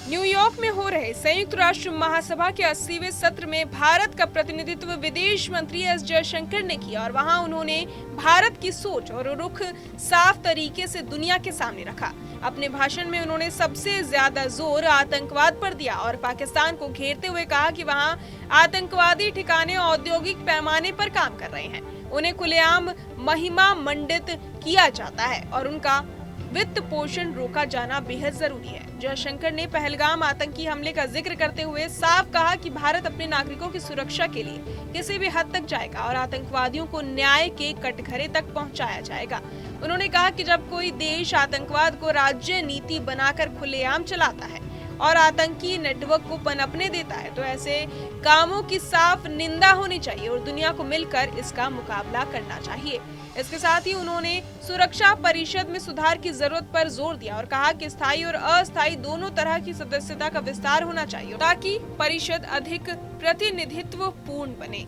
New York में हो रहे संयुक्त राष्ट्र महासभा के 80वें सत्र में भारत का प्रतिनिधित्व विदेश मंत्री एस जयशंकर ने किया और वहां उन्होंने भारत की सोच और रुख साफ तरीके से दुनिया के सामने रखा। अपने भाषण में उन्होंने सबसे ज्यादा जोर आतंकवाद पर दिया और पाकिस्तान को घेरते हुए कहा कि वहां आतंकवादी ठिकाने औद्योगिक पैमाने पर काम कर रहे हैं, उन्हें खुलेआम महिमा मंडित किया जाता है और उनका वित्त पोषण रोका जाना बेहद जरूरी है। जयशंकर ने पहलगाम आतंकी हमले का जिक्र करते हुए साफ कहा कि भारत अपने नागरिकों की सुरक्षा के लिए किसी भी हद तक जाएगा और आतंकवादियों को न्याय के कटघरे तक पहुंचाया जाएगा। उन्होंने कहा कि जब कोई देश आतंकवाद को राज्य नीति बनाकर खुलेआम चलाता है और आतंकी नेटवर्क को पनपने देता है तो ऐसे कामों की साफ निंदा होनी चाहिए और दुनिया को मिलकर इसका मुकाबला करना चाहिए। इसके साथ ही उन्होंने सुरक्षा परिषद में सुधार की जरूरत पर जोर दिया और कहा कि स्थायी और अस्थायी दोनों तरह की सदस्यता का विस्तार होना चाहिए ताकि परिषद अधिक प्रतिनिधित्वपूर्ण बने।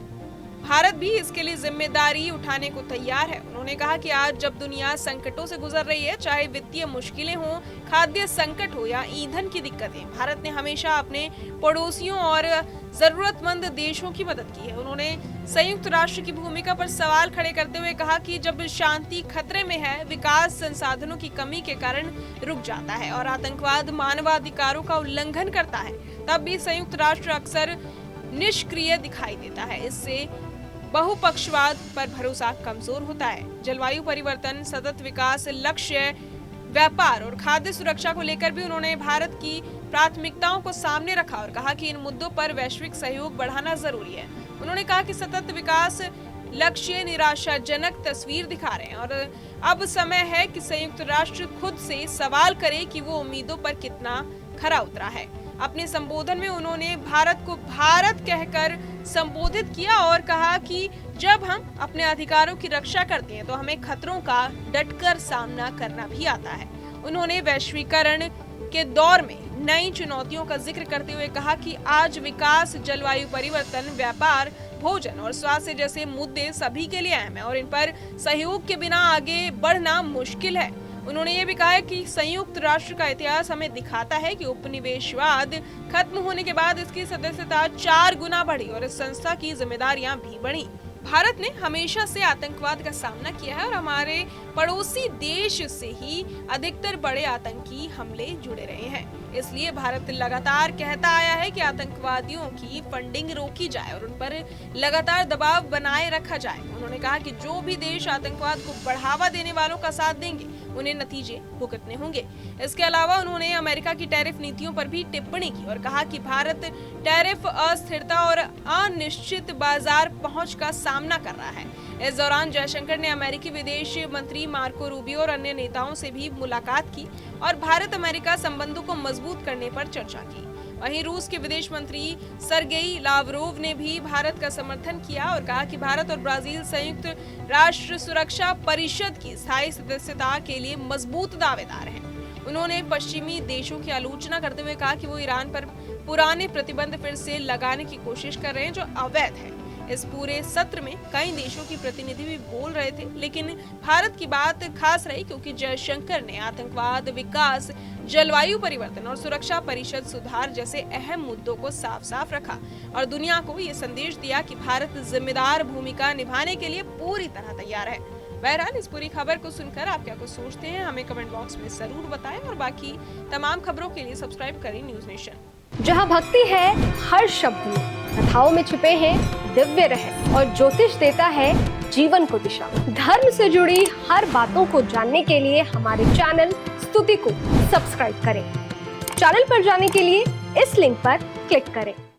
भारत भी इसके लिए जिम्मेदारी उठाने को तैयार है। उन्होंने कहा कि आज जब दुनिया संकटों से गुजर रही है, चाहे वित्तीय मुश्किलें हों, खाद्य संकट हो या ईंधन की दिक्कतें, भारत ने हमेशा अपने पड़ोसियों और जरूरतमंद देशों की मदद की है। उन्होंने संयुक्त राष्ट्र की भूमिका पर सवाल खड़े करते हुए कहा कि जब शांति खतरे में है, विकास संसाधनों की कमी के कारण रुक जाता है और आतंकवाद मानवाधिकारों का उल्लंघन करता है, तब भी संयुक्त राष्ट्र अक्सर निष्क्रिय दिखाई देता है। इससे बहुपक्षवाद पर भरोसा कमजोर होता है। जलवायु परिवर्तन, सतत विकास लक्ष्य, व्यापार और खाद्य सुरक्षा को लेकर भी उन्होंने भारत की प्राथमिकताओं को सामने रखा और कहा कि इन मुद्दों पर वैश्विक सहयोग बढ़ाना जरूरी है। उन्होंने कहा कि सतत विकास लक्ष्य निराशाजनक तस्वीर दिखा रहे हैं और अब समय है कि संयुक्त राष्ट्र खुद से सवाल करे कि वो उम्मीदों पर कितना खरा उतरा है। अपने संबोधन में उन्होंने भारत को भारत कहकर संबोधित किया और कहा कि जब हम अपने अधिकारों की रक्षा करते हैं तो हमें खतरों का डटकर सामना करना भी आता है। उन्होंने वैश्वीकरण के दौर में नई चुनौतियों का जिक्र करते हुए कहा कि आज विकास, जलवायु परिवर्तन, व्यापार, भोजन और स्वास्थ्य जैसे मुद्दे सभी के लिए अहम है और इन पर सहयोग के बिना आगे बढ़ना मुश्किल है। उन्होंने ये भी कहा कि संयुक्त राष्ट्र का इतिहास हमें दिखाता है कि उपनिवेशवाद खत्म होने के बाद इसकी सदस्यता 4 गुना बढ़ी और इस संस्था की जिम्मेदारियां भी बढ़ी। भारत ने हमेशा से आतंकवाद का सामना किया है और हमारे पड़ोसी देश से ही अधिकतर बड़े आतंकी हमले जुड़े रहे हैं। इसलिए भारत लगातार कहता आया है कि आतंकवादियों की फंडिंग रोकी जाए और उन पर लगातार दबाव बनाए रखा जाए। उन्होंने कहा कि जो भी देश आतंकवाद को बढ़ावा देने वालों का साथ देंगे उन्हें नतीजे भुगतने होंगे। इसके अलावा उन्होंने अमेरिका की टैरिफ नीतियों पर भी टिप्पणी की और कहा कि भारत टैरिफ अस्थिरता और अनिश्चित बाजार पहुंच का सामना कर रहा है। इस दौरान जयशंकर ने अमेरिकी विदेश मंत्री मार्को रूबियो और अन्य नेताओं से भी मुलाकात की और भारत अमेरिका संबंधों को मजबूत करने पर चर्चा की। वहीं रूस के विदेश मंत्री सर्गेई लावरोव ने भी भारत का समर्थन किया और कहा कि भारत और ब्राजील संयुक्त राष्ट्र सुरक्षा परिषद की स्थायी सदस्यता के लिए मजबूत दावेदार हैं। उन्होंने पश्चिमी देशों की आलोचना करते हुए कहा कि वो ईरान पर पुराने प्रतिबंध फिर से लगाने की कोशिश कर रहे हैं जो अवैध है। इस पूरे सत्र में कई देशों की प्रतिनिधि भी बोल रहे थे, लेकिन भारत की बात खास रही क्योंकि जयशंकर ने आतंकवाद, विकास, जलवायु परिवर्तन और सुरक्षा परिषद सुधार जैसे अहम मुद्दों को साफ साफ रखा और दुनिया को ये संदेश दिया कि भारत जिम्मेदार भूमिका निभाने के लिए पूरी तरह तैयार है। बहरहाल इस पूरी खबर को सुनकर आप क्या कुछ सोचते हैं, हमें कमेंट बॉक्स में जरूर बताएं और बाकी तमाम खबरों के लिए सब्सक्राइब करें न्यूज नेशन। जहां भक्ति है हर शब्द में, कथाओं में छुपे हैं दिव्य रहस्य और ज्योतिष देता है जीवन को दिशा। धर्म से जुड़ी हर बातों को जानने के लिए हमारे चैनल स्तुति को सब्सक्राइब करें। चैनल पर जाने के लिए इस लिंक पर क्लिक करें।